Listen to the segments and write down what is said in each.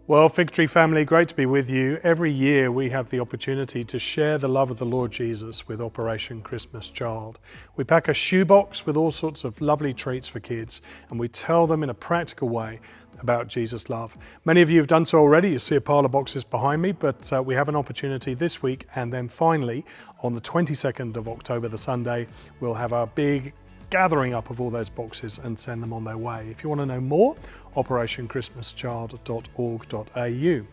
Well, Figtree family, great to be with you. Every year we have the opportunity to share the love of the Lord Jesus with Operation Christmas Child. We pack a shoebox with all sorts of lovely treats for kids, and we tell them in a practical way about Jesus' love. Many of you have done so already. You see a pile of boxes behind me, but we have an opportunity this week, and then finally on the 22nd of October, the Sunday, we'll have our big gathering up of all those boxes and send them on their way. If you want to know more, operationchristmaschild.org.au.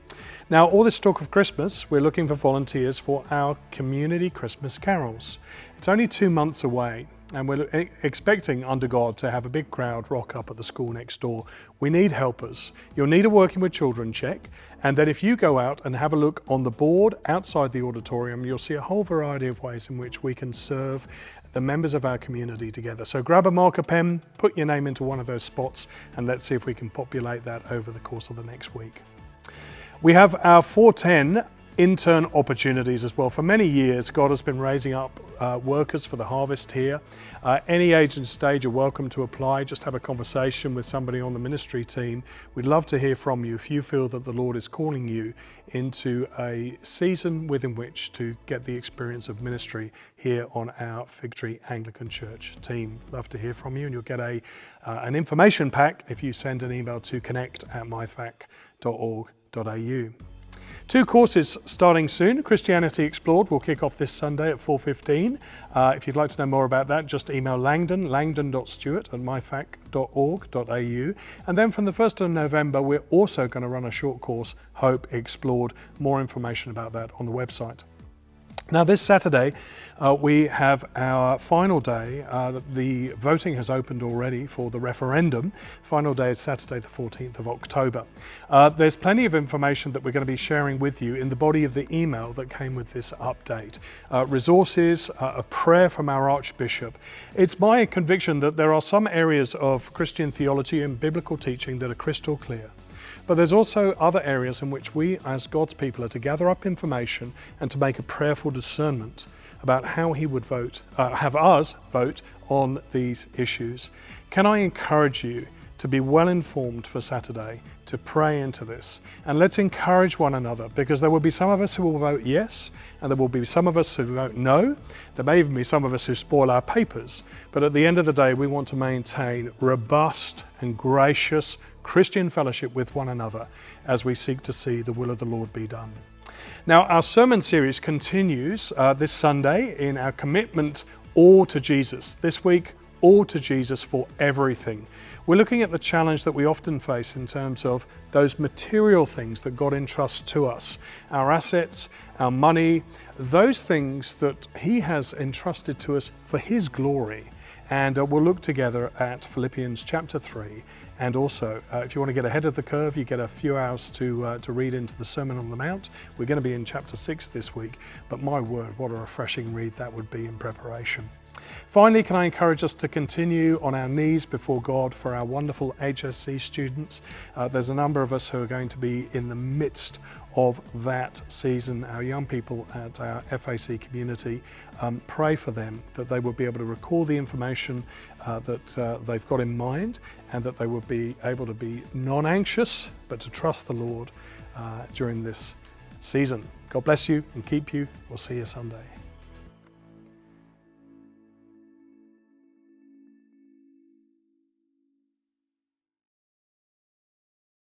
Now, all this talk of Christmas, we're looking for volunteers for our community Christmas carols. It's only 2 months away, and we're expecting, under God, to have a big crowd rock up at the school next door. We need helpers. You'll need a Working with Children check, and then if you go out and have a look on the board outside the auditorium, you'll see a whole variety of ways in which we can serve the members of our community together. So grab a marker pen, put your name into one of those spots, and let's see if we can populate that over the course of the next week. We have our 410 intern opportunities as well. For many years, God has been raising up workers for the harvest here. Any age and stage, you're welcome to apply. Just have a conversation with somebody on the ministry team. We'd love to hear from you if you feel that the Lord is calling you into a season within which to get the experience of ministry here on our Figtree Anglican Church team. Love to hear from you, and you'll get an information pack if you send an email to connect@myfac.org.au. 2 courses starting soon. Christianity Explored will kick off this Sunday at 4:15. If you'd like to know more about that, just email langdon.stewart@myfac.org.au. And then from the 1st of November, we're also going to run a short course, Hope Explored. More information about that on the website. Now, this Saturday, we have our final day. The voting has opened already for the referendum. Final day is Saturday, the 14th of October. There's plenty of information that we're going to be sharing with you in the body of the email that came with this update. Resources, a prayer from our Archbishop. It's my conviction that there are some areas of Christian theology and biblical teaching that are crystal clear. But there's also other areas in which we as God's people are to gather up information and to make a prayerful discernment about how He would have us vote on these issues. Can I encourage you to be well informed for Saturday, to pray into this? And let's encourage one another, because there will be some of us who will vote yes, and there will be some of us who vote no. There may even be some of us who spoil our papers. But at the end of the day, we want to maintain robust and gracious Christian fellowship with one another as we seek to see the will of the Lord be done. Now, our sermon series continues this Sunday in our commitment all to Jesus. This week, all to Jesus for everything. We're looking at the challenge that we often face in terms of those material things that God entrusts to us, our assets, our money, those things that He has entrusted to us for His glory. And we'll look together at Philippians chapter 3. And also, if you want to get ahead of the curve, you get a few hours to read into the Sermon on the Mount. We're going to be in chapter 6 this week, but my word, what a refreshing read that would be in preparation. Finally, can I encourage us to continue on our knees before God for our wonderful HSC students? There's a number of us who are going to be in the midst of that season, our young people at our FAC community. Pray for them, that they will be able to recall the information that they've got in mind, and that they will be able to be non-anxious, but to trust the Lord during this season. God bless you and keep you. We'll see you Sunday.